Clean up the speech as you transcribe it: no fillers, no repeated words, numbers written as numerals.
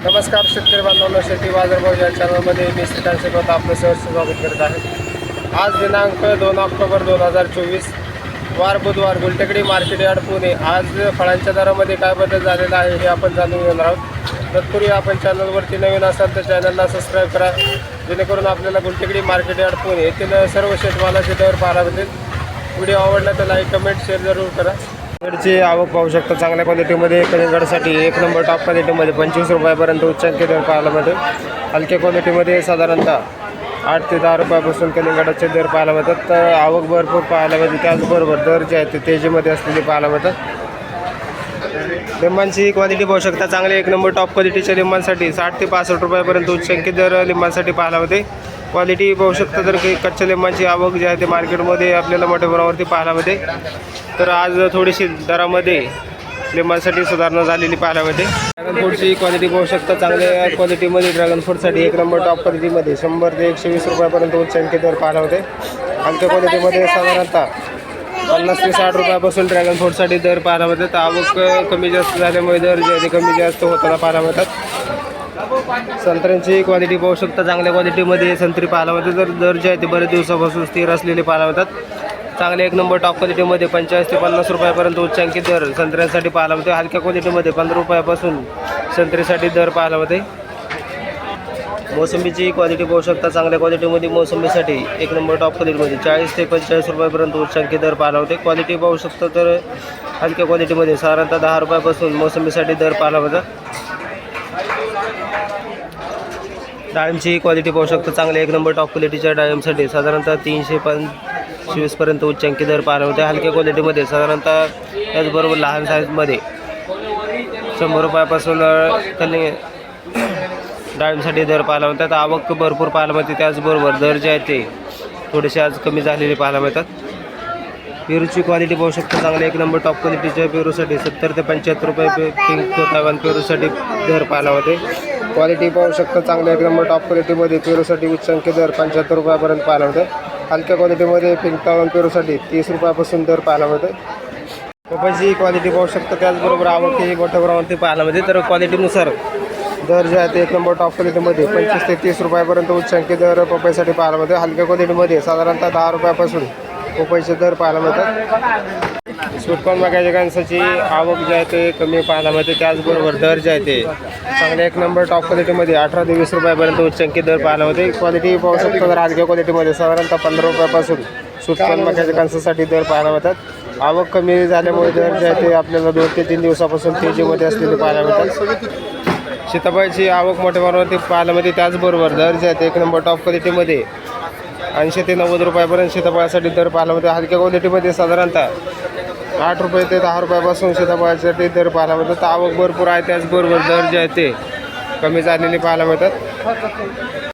नमस्कार शेतकरी बांधवांनो, शेती बाजारभाव या चॅनलमध्ये मी श्रीकांत शेखवत आपलं सहर्ष स्वागत करत आहे। आज दिनांक 2 ऑक्टोबर 2024 वार बुधवार, गुलटेकडी मार्केट यार्ड पुणे। आज फळांच्या दरामध्ये काय बदल झालेला आहे हे आपण जाणून घेणार आहोत। तत्पूर्वी आपण चॅनलवरती नवीन असाल तर चॅनलला सबस्क्राईब करा, जेणेकरून आपल्याला गुलटेकडी मार्केट यार्ड पुणे येथील सर्व शेतमालाचे दर पाहायला मिळतील। व्हिडिओ आवडला तर लाईक कमेंट शेअर जरूर करा। कलिंगडची आवक पाहू शकता। चांगल्या क्वालिटीमध्ये कलिंगडसाठी एक नंबर टॉप क्वालिटीमध्ये 25 रुपयापर्यंत उच्चांकी दर पाहायला मिळतो। हलक्या क्वालिटीमध्ये साधारणतः 8 ते 10 रुपयापासून कलिंगडाचे दर पाहायला मिळतात। तर आवक भरपूर पाहायला मिळते, त्याचबरोबर दर जे आहेत ते तेजीमध्ये असलेले पाहायला मिळतात। लिंबांची क्वालिटी पाहू शकता। चांगले एक नंबर टॉप क्वालिटीच्या लिंबांसाठी 60 ते 65 रुपयापर्यंत उच्चांकी दर लिंबांसाठी पाहायला मिळते। क्वालिटी पाहू शकता। तर काही कच्च्या लिंबांची आवक जी आहे ते मार्केटमध्ये आपल्याला मोठ्या प्रमाणावरती पाहायला मिळते। तर आज थोडीशी दरामध्ये लिंबांसाठी सुधारणा झालेली पाहायला मिळते। ड्रॅगन फ्रूटची क्वालिटी पाहू शकता। चांगल्या क्वालिटीमध्ये ड्रॅगन फ्रूटसाठी एक नंबर टॉप क्वालिटीमध्ये 100 ते 120 रुपयापर्यंत उच्चांकी दर पाहायला मिळते। हलक्या क्वालिटीमध्ये साधारणतः 50 ते 60 रुपयापासून ड्रॅगन फ्रूटसाठी दर पाहायला मिळतात। आवक कमी जास्त झाल्यामुळे दर जे आहे ते कमी जास्त होताना पाहायला मिळतात। संत्र्यांची क्वालिटी पाहू शकता। चांगल्या क्वालिटीमध्ये संत्री पाहायला मिळते। तर दर जे आहे ते बरेच दिवसापासून स्थिर असलेले पाहायला मिळतात। चांगले एक नंबर टॉप क्वालिटीमध्ये 45 ते 50 रुपयापर्यंत उच्चांकी दर संत्र्यांसाठी पाहायला मिळते। हलक्या क्वालिटीमध्ये 15 रुपयापासून संत्रीसाठी दर पाहायला मिळते। मोसंबीची क्वालिटी पाहू शकता। चांगल्या क्वालिटीमध्ये मोसंबीसाठी एक नंबर टॉप क्वालिटीमध्ये 40 ते 45 रुपयापर्यंत उच्चांकी दर पाहायला मिळते। क्वालिटी पाहू शकता। तर हलक्या क्वालिटीमध्ये साधारणतः 10 रुपयापासून मोसंबीसाठी दर पाहायला मिळतात। डाळिंबची क्वालिटी पाहू शकता। चांगल्या एक नंबर टॉप क्वालिटीच्या डाळिंबसाठी साधारणतः 325 पर्यंत उच्चांकी दर पाहायला मिळते। हलक्या क्वालिटीमध्ये साधारणतः त्याचबरोबर लहान साईजमध्ये 100 रुपयापासून डाळिंबसाठी दर पाहायला मिळतात। आवक भरपूर पाहायला मिळते, त्याचबरोबर दर जे आहेत ते थोडेसे आज कमी झालेले पाहायला मिळतात। पेरूची क्वालिटी पाहू शकता। चांगल्या एक नंबर टॉप क्वालिटीच्या पेरूसाठी 70 ते 75 रुपये पिंक तैवान पेरूसाठी दर पाहायला मिळते। क्वालिटी पाहू शकता। चांगल्या एक नंबर टॉप क्वालिटीमध्ये पेरूसाठी उच्चांकी दर 75 रुपयापर्यंत पाहायला मिळते। हलक्या क्वालिटीमध्ये पिंक तैवान पेरूसाठी 30 रुपयापासून दर पाहायला मिळते। पपईची क्वालिटी पाहू शकता। त्याचबरोबर आवक ही मोठ्या प्रमाणात पाहायला मिळते। तर क्वालिटीनुसार दर जे आहे ते एक नंबर टॉप क्वालिटीमध्ये 25 ते 30 रुपयापर्यंत उच्चांकी दर पपईसाठी पाहायला मिळते। हलक्या क्वालिटीमध्ये साधारणतः 10 रुपयापासून पपईचे दर पाहायला मिळतात। स्वीटकॉर्न मक्याच्या कणसाची आवक जे आहे ते कमी पाहायला मिळते, त्याचबरोबर दर जे आहे ते चांगल्या एक नंबर टॉप क्वालिटीमध्ये 18 ते 20 रुपयापर्यंत उच्चांकी दर पाहायला मिळते। क्वालिटी पाहू शकतो। तर हलक्या क्वालिटीमध्ये साधारणतः 15 रुपयापासून स्वीटकॉर्न मक्याच्या कणसासाठी दर पाहायला मिळतात। आवक कमी झाल्यामुळे दर जे आहे ते आपल्याला 2 ते 3 दिवसापासून तेजीमध्ये असलेले पाहायला मिळतात। सीताफळाची आवक मोठ्या प्रमाणात पाहायला मिळते, त्याचबरोबर दर जे आहे ते एक नंबर टॉप क्वालिटीमध्ये 80 ते 90 रुपयापर्यंत सीताफळासाठी दर पाहायला मिळते। हलक्या क्वालिटीमध्ये साधारणतः 8 रुपये ते 10 रुपयापासून सीताफळासाठी दर पाहायला मिळतात। आवक भरपूर आहे, त्याचबरोबर दर जे आहे ते कमी झालेले पाहायला मिळतात।